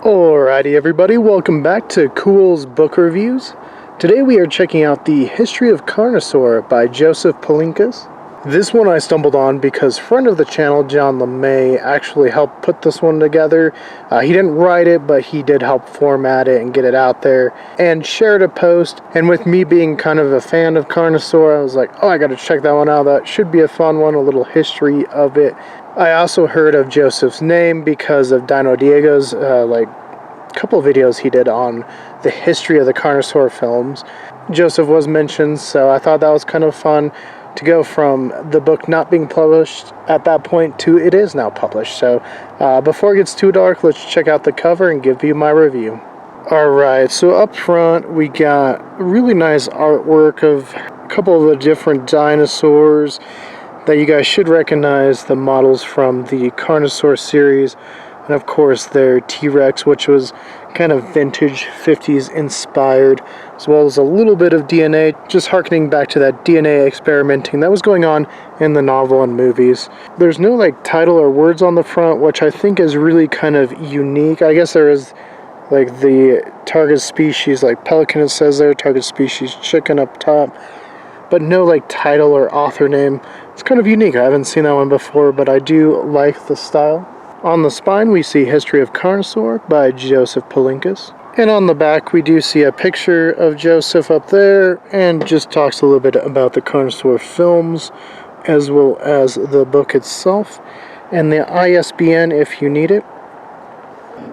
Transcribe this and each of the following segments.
Alrighty everybody, welcome back to Culz Book Reviews. Today we are checking out The History of Carnosaur by Joseph Palinkas. This one I stumbled on because friend of the channel, John LeMay, actually helped put this one together. He didn't write it, but he did help format it and get it out there, and shared a post. And with me being kind of a fan of Carnosaur, I was like, oh, I gotta check that one out. That should be a fun one, a little history of it. I also heard of Joseph's name because of Dino Diego's couple of videos he did on the history of the Carnosaur films. Joseph was mentioned, so I thought that was kind of fun to go from the book not being published at that point to it is now published. So before it gets too dark, let's check out the cover and give you my review. Alright, so up front we got really nice artwork of a couple of the different dinosaurs that you guys should recognize, the models from the Carnosaur series, and of course their T-Rex, which was kind of vintage 50s inspired, as well as a little bit of DNA, just harkening back to that DNA experimenting that was going on in the novel and movies. There's no title or words on the front, which I think is really kind of unique. I guess there is the target species, like pelican it says there, target species chicken up top, but no title or author name. It's kind of unique. I haven't seen that one before, but I do like the style. On the spine we see History of Carnosaur by Joseph Palinkas. And on the back we do see a picture of Joseph up there, and just talks a little bit about the Carnosaur films as well as the book itself, and the ISBN if you need it.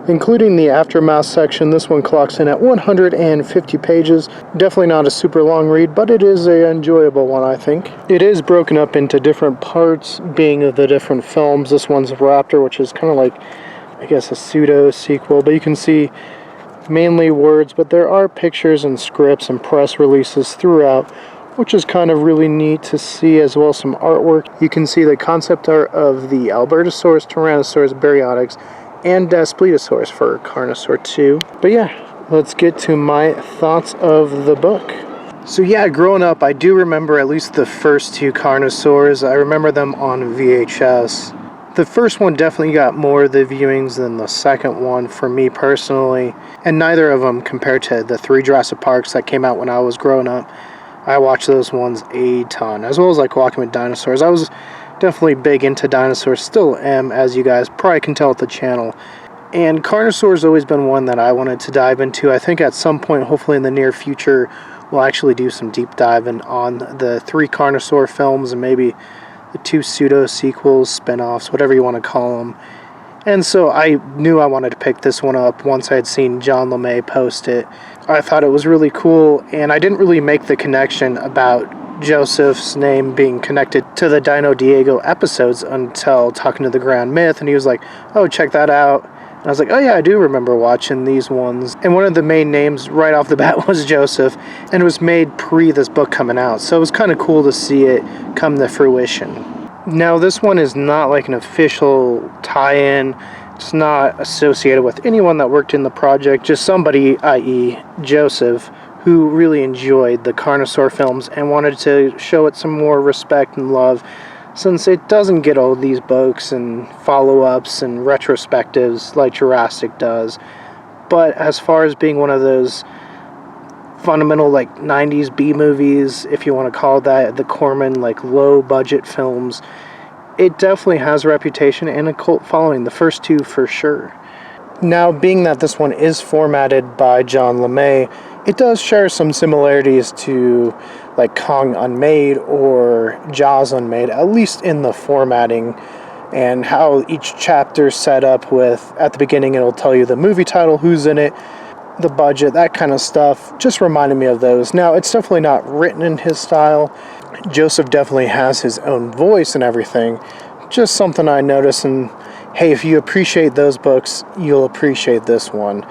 Including the aftermath section, this one clocks in at 150 pages. Definitely not a super long read, but it is an enjoyable one, I think. It is broken up into different parts, being of the different films. This one's Raptor, which is kind of I guess, a pseudo-sequel, but you can see mainly words, but there are pictures and scripts and press releases throughout, which is kind of really neat to see, as well as some artwork. You can see the concept art of the Albertosaurus, Tyrannosaurus, Baryonyx, and Daspletosaurus for Carnosaur 2. But yeah, let's get to my thoughts of the book. So yeah, growing up, I do remember at least the first two Carnosaurs. I remember them on VHS. The first one definitely got more of the viewings than the second one for me personally, and neither of them compared to the 3 Jurassic Parks that came out when I was growing up. I watched those ones a ton, as well as Walking with Dinosaurs. I was definitely big into dinosaurs, still am, as you guys probably can tell at the channel. And Carnosaur's always been one that I wanted to dive into. I think at some point, hopefully in the near future, we'll actually do some deep diving on the 3 Carnosaur films and maybe the 2 pseudo-sequels, spin-offs, whatever you want to call them. And so I knew I wanted to pick this one up once I had seen John LeMay post it. I thought it was really cool, and I didn't really make the connection about Joseph's name being connected to the Dino Diego episodes until talking to the Grand Myth, and he was like, oh, check that out. And I was like, oh yeah, I do remember watching these ones. And one of the main names right off the bat was Joseph, and it was made pre this book coming out, so it was kind of cool to see it come to fruition. Now this one is not an official tie-in. It's not associated with anyone that worked in the project, just somebody, i.e. Joseph, who really enjoyed the Carnosaur films and wanted to show it some more respect and love, since it doesn't get all these books and follow-ups and retrospectives like Jurassic does. But as far as being one of those fundamental 90s B-movies, if you want to call that, the Corman low-budget films, it definitely has a reputation and a cult following, the first 2 for sure. Now, being that this one is formatted by John LeMay, it does share some similarities to Kong Unmade or Jaws Unmade, at least in the formatting and how each chapter is set up with, at the beginning it'll tell you the movie title, who's in it, the budget, that kind of stuff. Just reminded me of those. Now, it's definitely not written in his style. Joseph definitely has his own voice and everything. Just something I noticed, and hey, if you appreciate those books, you'll appreciate this one.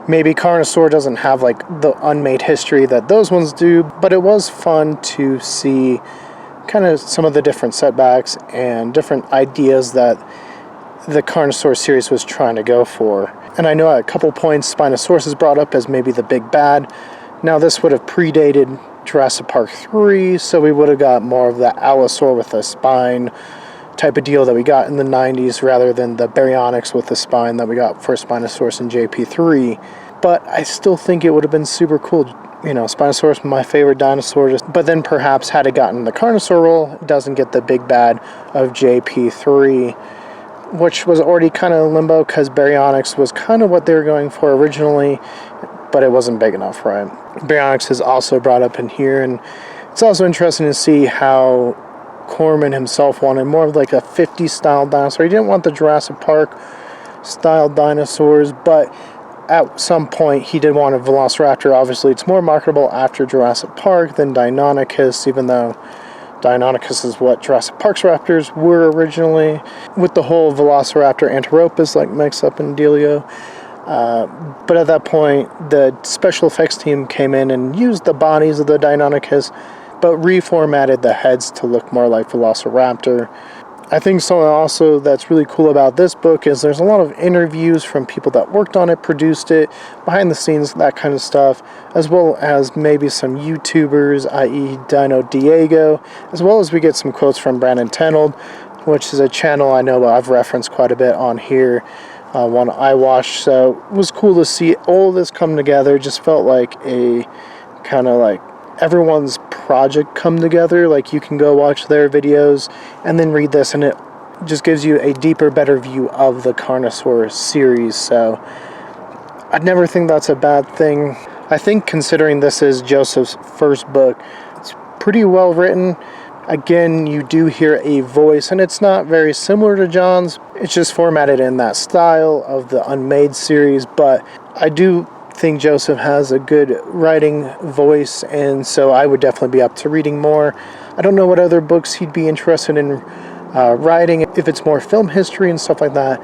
Maybe Carnosaur doesn't have the unmade history that those ones do, but it was fun to see kind of some of the different setbacks and different ideas that the Carnosaur series was trying to go for. And I know at a couple points Spinosaurus is brought up as maybe the big bad. Now this would have predated Jurassic Park 3, so we would have got more of that Allosaur with a spine, type of deal that we got in the 90s rather than the baryonyx with the spine that we got for Spinosaurus and JP3. But I still think it would have been super cool. You know, Spinosaurus, my favorite dinosaur, but then perhaps had it gotten the Carnosaur role, it doesn't get the big bad of JP3, which was already kind of limbo because baryonyx was kind of what they were going for originally, but it wasn't big enough, right? Baryonyx is also brought up in here, and it's also interesting to see how Corman himself wanted more of like a 50s style dinosaur. He didn't want the Jurassic Park style dinosaurs, but at some point he did want a Velociraptor. Obviously it's more marketable after Jurassic Park than Deinonychus, even though Deinonychus is what Jurassic Park's raptors were originally, with the whole Velociraptor Anthropus like mix up in dealio. But at that point the special effects team came in and used the bodies of the Deinonychus but reformatted the heads to look more like Velociraptor. I think something also that's really cool about this book is there's a lot of interviews from people that worked on it, produced it, behind the scenes, that kind of stuff, as well as maybe some YouTubers, i.e. Dino Diego, as well as we get some quotes from Brandon Tenold, which is a channel I know I've referenced quite a bit on here, one I watched. So it was cool to see all this come together. It just felt like a kind of like everyone's project come together. Like you can go watch their videos and then read this, and it just gives you a deeper, better view of the Carnosaur series. So I'd never think that's a bad thing. I think considering this is Joseph's first book, it's pretty well written. Again, you do hear a voice, and it's not very similar to John's. It's just formatted in that style of the Unmade series, but I do think Joseph has a good writing voice, and so I would definitely be up to reading more. I don't know what other books he'd be interested in writing, if it's more film history and stuff like that,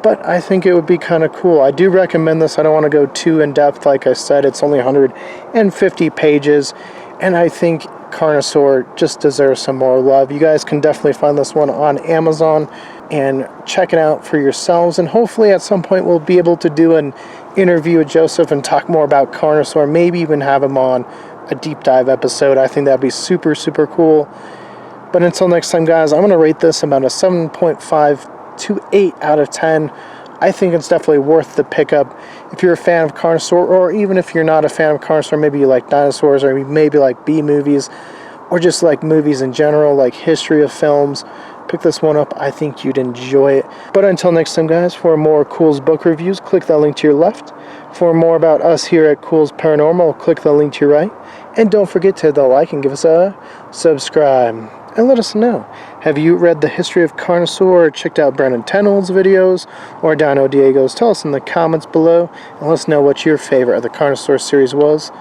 but I think it would be kind of cool. I do recommend this. I don't want to go too in depth. Like I said, it's only 150 pages, and I think Carnosaur just deserves some more love. You guys can definitely find this one on Amazon and check it out for yourselves, and hopefully at some point we'll be able to do an interview with Joseph and talk more about Carnosaur, maybe even have him on a deep dive episode. I think that'd be super, super cool. But until next time, guys, I'm going to rate this about a 7.5 to 8 out of 10. I think it's definitely worth the pickup if you're a fan of Carnosaur, or even if you're not a fan of Carnosaur, maybe you like dinosaurs, or maybe like B movies, or just like movies in general, like history of films. Pick this one up. I think you'd enjoy it. But until next time, guys, for more Culz Book Reviews, click that link to your left. For more about us here at Culz Paranormal, click the link to your right. And don't forget to hit the like and give us a subscribe. And let us know, have you read the history of Carnosaur, or checked out Brandon Tenold's videos, or Dino Diego's? Tell us in the comments below, and let us know what your favorite of the Carnosaur series was.